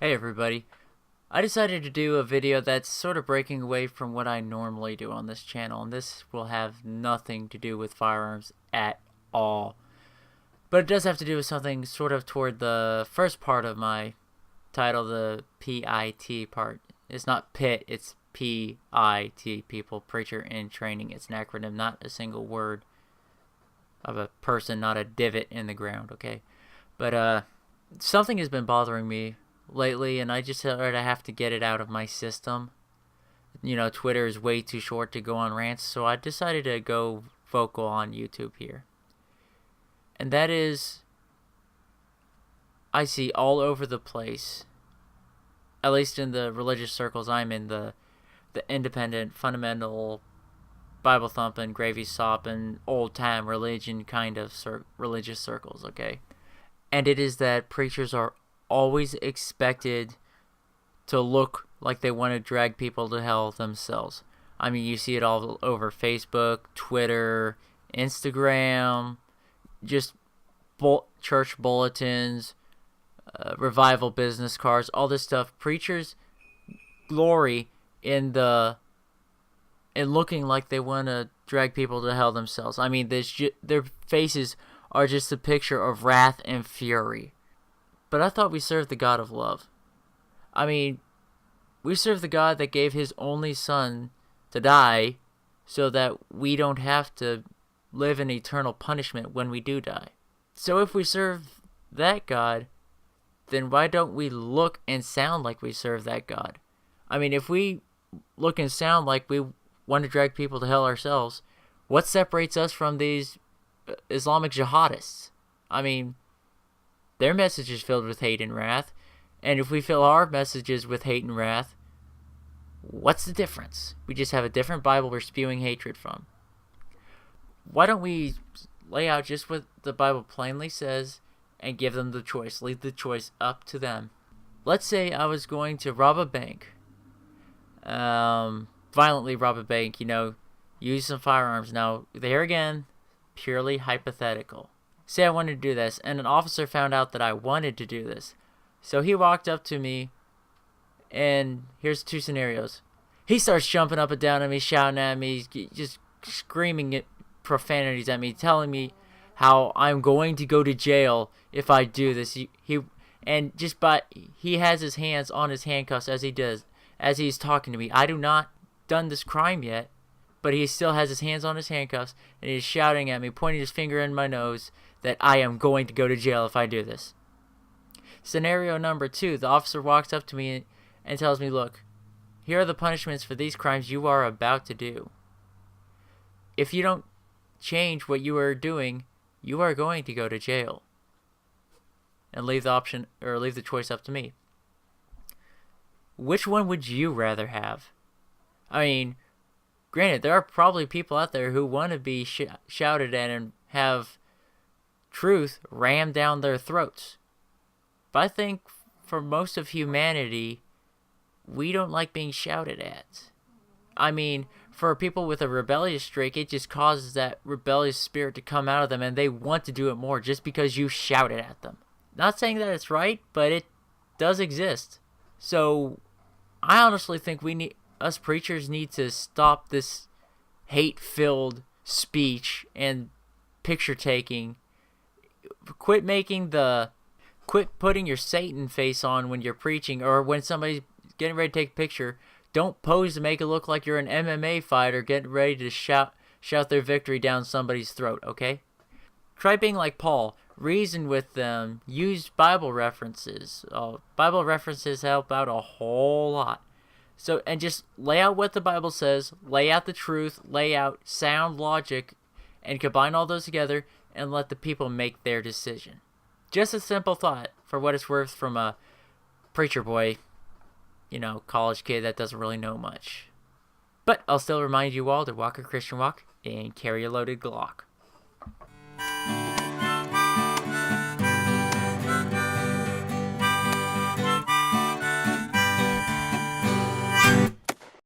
Hey everybody, I decided to do a video that's sort of breaking away from what I normally do on this channel, and this will have nothing to do with firearms at all. But it does have to do with something sort of toward the first part of my title, the PIT part. It's not PIT, it's PIT, people, preacher in training. It's an acronym, not a single word of a person, not a divot in the ground, okay? But something has been bothering me lately, and I just sort of have to get it out of my system. You know, Twitter is way too short to go on rants, so I decided to go vocal on YouTube here. And that is, I see all over the place, at least in the religious circles I'm in, the independent, fundamental, Bible thumping, gravy sopping, old time religion kind of religious circles, okay? And it is that preachers are always expected to look like they want to drag people to hell themselves. I mean, you see it all over Facebook, Twitter, Instagram, just church bulletins, revival business cards, all this stuff. Preachers glory in looking like they want to drag people to hell themselves. I mean, their faces are just a picture of wrath and fury. But I thought we served the God of love. I mean, we serve the God that gave his only son to die so that we don't have to live in eternal punishment when we do die. So if we serve that God, then why don't we look and sound like we serve that God? I mean, if we look and sound like we want to drag people to hell ourselves, what separates us from these Islamic jihadists? I mean, their message is filled with hate and wrath, and if we fill our messages with hate and wrath, what's the difference? We just have a different Bible we're spewing hatred from. Why don't we lay out just what the Bible plainly says and give them the choice, leave the choice up to them? Let's say I was going to rob a bank, violently rob a bank, use some firearms. Now, there again, purely hypothetical. Say I wanted to do this, and an officer found out that I wanted to do this. So he walked up to me, and here's two scenarios. He starts jumping up and down at me, shouting at me, just screaming profanities at me, telling me how I'm going to go to jail if I do this. He has his hands on his handcuffs as he's talking to me. I do not done this crime yet, but he still has his hands on his handcuffs, and he's shouting at me, pointing his finger in my nose, that I am going to go to jail if I do this. Scenario number 2, the officer walks up to me and tells me, look, here are the punishments for these crimes you are about to do. If you don't change what you are doing, you are going to go to jail. And leave the choice up to me. Which one would you rather have? I mean, granted, there are probably people out there who want to be shouted at and have truth rammed down their throats. But I think for most of humanity, we don't like being shouted at. I mean, for people with a rebellious streak, it just causes that rebellious spirit to come out of them, and they want to do it more just because you shouted at them. Not saying that it's right, but it does exist. So I honestly think us preachers need to stop this hate-filled speech and picture taking. Quit putting your Satan face on when you're preaching, or when somebody's getting ready to take a picture. Don't pose to make it look like you're an MMA fighter getting ready to shout their victory down somebody's throat, okay? Try being like Paul. Reason with them. Use Bible references. Bible references help out a whole lot. So, and just lay out what the Bible says, lay out the truth, lay out sound logic, and combine all those together and let the people make their decision. Just a simple thought, for what it's worth, from a preacher boy, college kid that doesn't really know much. But I'll still remind you all to walk a Christian walk and carry a loaded Glock.